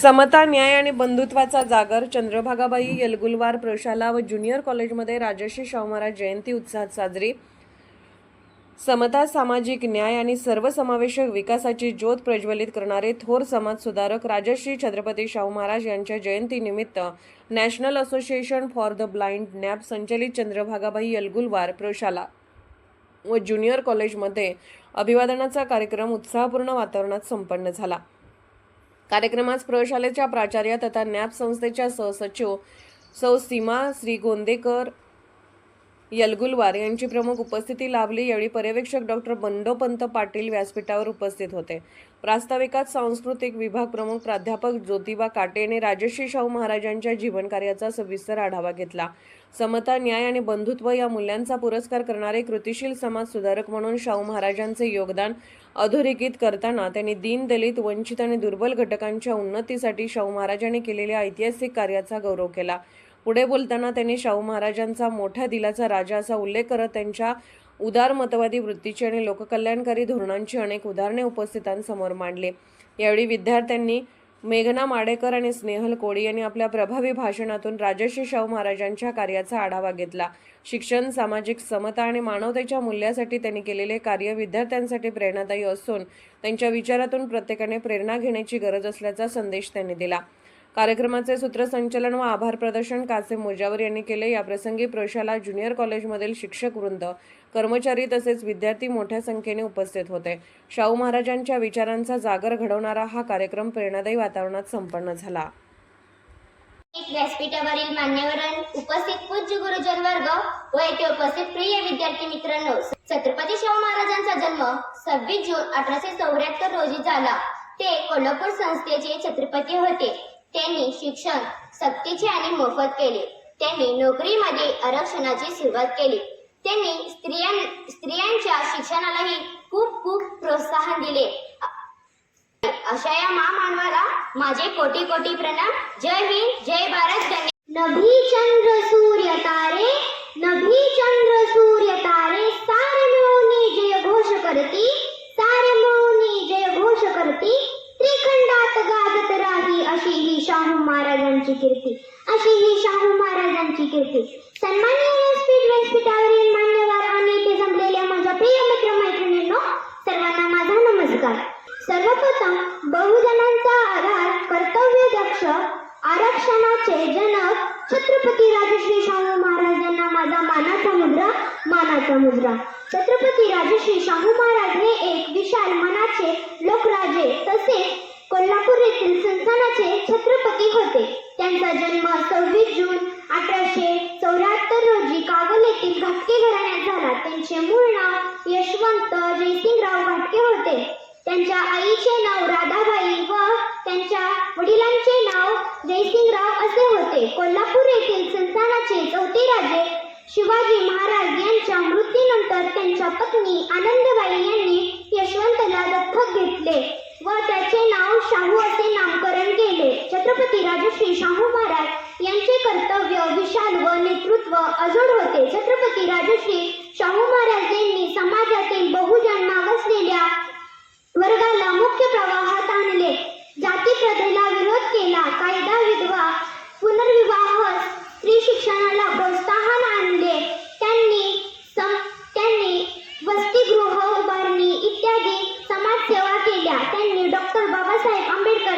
समता, न्याय आणि बंधुत्वाचा जागर चंद्रभागाबाई येलगुलवार प्रशाला व ज्युनियर कॉलेजमध्ये राजर्षी शाहू महाराज जयंती उत्साहात साजरी. समता, सामाजिक न्याय आणि सर्वसमावेशक विकासाची ज्योत प्रज्वलित करणारे थोर समाज सुधारक राजर्षी छत्रपती शाहू महाराज यांच्या जयंतीनिमित्त national association for the blind nap संचलित चंद्रभागाबाई येलगुलवार प्रशाला व ज्युनियर कॉलेजमध्ये अभिवादनाचा कार्यक्रम उत्साहपूर्ण वातावरणात संपन्न झाला. कार्यक्रमात प्रशालेच्या प्राचार्या तथा नॅप संस्थेच्या सहसचिव सौ सीमा श्रीगोंदेकर येलगुलवार यांची प्रमुख उपस्थिती लाभली. यावेळी पर्यवेक्षक डॉक्टर बंडोपंत पाटील व्यासपीठावर उपस्थित होते. प्रास्ताविकात सांस्कृतिक विभाग प्रमुख प्राध्यापक ज्योतिबा काटे यांनी राजर्षी शाहू महाराजांच्या जीवनकार्याचा सविस्तर आढावा घेतला. समता, न्याय आणि बंधुत्व या मूल्यांचा पुरस्कार करणारे कृतिशील समाज सुधारक म्हणून शाहू महाराजांचे योगदान अधोरेखित करताना त्यांनी दीन, दलित, वंचित आणि दुर्बल घटकांच्या उन्नतीसाठी शाहू महाराजांनी केलेल्या ऐतिहासिक कार्याचा गौरव केला. पुढे बोलताना त्यांनी शाहू महाराजांचा मोठ्या दिलाचा राजा असा उल्लेख करत त्यांच्या उदारमतवादी वृत्तीची आणि लोककल्याणकारी धोरणांची अनेक उदाहरणे उपस्थितांसमोर मांडली. यावेळी विद्यार्थ्यांनी मेघना माडेकर आणि स्नेहल कोळी यांनी आपल्या प्रभावी भाषणातून राजर्षी शाहू महाराजांच्या कार्याचा आढावा घेतला. शिक्षण, सामाजिक समता आणि मानवतेच्या मूल्यासाठी त्यांनी केलेले कार्य विद्यार्थ्यांसाठी प्रेरणादायी असून त्यांच्या विचारातून प्रत्येकाने प्रेरणा घेण्याची गरज असल्याचा संदेश त्यांनी दिला. कार्यक्रमाचे सूत्रसंचालन व आभार प्रदर्शन कासिम मुजावर यांनी केले. याप्रसंगी प्रशाला ज्युनियर कॉलेजमधील शिक्षक वृंद, कर्मचारी तसेच विद्यार्थी मोठ्या संख्येने उपस्थित होते. शाहू महाराजांच्या विचारांचा जागर घडवणारा हा कार्यक्रम प्रेरणादायी वातावरणात संपन्न झाला. व्यासपीठावरील मान्यवरांनी उपस्थित पूज्य गुरुजन वर्ग व येथे उपस्थित प्रिय विद्यार्थी मित्रांनो, छत्रपती शाहू महाराजांचा जन्म 26 जून 1874 रोजी झाला. ते कोल्हापूर संस्थेचे छत्रपती होते. त्यांनी शिक्षण सक्तीचे आणि मोफत केले. त्यांनी नोकरीमध्ये आरक्षणाची सुरुवात केली. त्यांनी स्त्रियांच्या शिक्षणालाही खूप प्रोत्साहन दिले. अशा या महामानवाला माझे कोटी कोटी प्रणाम. जय हिंद, जय भारत. नभी चंद्र सूर्य तारे, नभी चंद्र सूर्य तारे, सारे मिळून जय घोष करती, सारे मिळून जय घोष करती, त्रिखंडात गाजत राही अशी ही शाहू महाराजांची कीर्ती, अशी ही शाहू महाराजांची कीर्ती. सन्माननीय व्यासपीठावरील मान्यवर आणि इथे जमलेल्या माझ्या प्रिय मित्र मैत्रिणींनो, सर्वांना माझा नमस्कार. सर्वप्रथम बहुजनांचा आधार, कर्तव्य दक्ष, आरक्षणाचे जनक छत्रपती राजश्री शाहू महाराज यांना माझा मानाचा मुद्रा. छत्रपती राजश्री शाहू महाराज हे एक विशाल मनाचे लोकराजे तसेच कोल्हापूर येथील संस्थानाचे छत्रपती होते. त्यांचा जन्म 26 जून 1874 रोजी कागल येथील घाटगे घराण्यात झाला. त्यांचे मूळ नाव यशवंत जयसिंगराव घाटगे होते. त्यांच्या आईचे नाव राधाबाई व त्यांच्या वडिलांचे नाव जयसिंगराव असे होते. कोल्हापूर येथील संस्थानाचे चौथे राजे शिवाजी महाराज यांच्या मृत्यूनंतर त्यांच्या पत्नी आनंदबाई यांनी यशवंतला दत्तक घेतले व त्याचे नाव शाहू असे नामकरण केले. छत्रपती राजश्री शाहू महाराज यांचे कर्तव्य विशाल व नेतृत्व अजोड होते. छत्रपती राजश्री शाहू महाराज यांनी समाजातील बहुजन मागासलेल्या वर्गाला मुख्य प्रवाहात आणले. जाती प्रथेला विरोध केला. कायदा, विधवा पुनर्विवाह, स्त्री शिक्षणाला प्रोत्साहन आणले. त्यांनी वसतिगृह उभारणी इत्यादी समाजसेवा केल्या. त्यांनी डॉक्टर बाबासाहेब आंबेडकर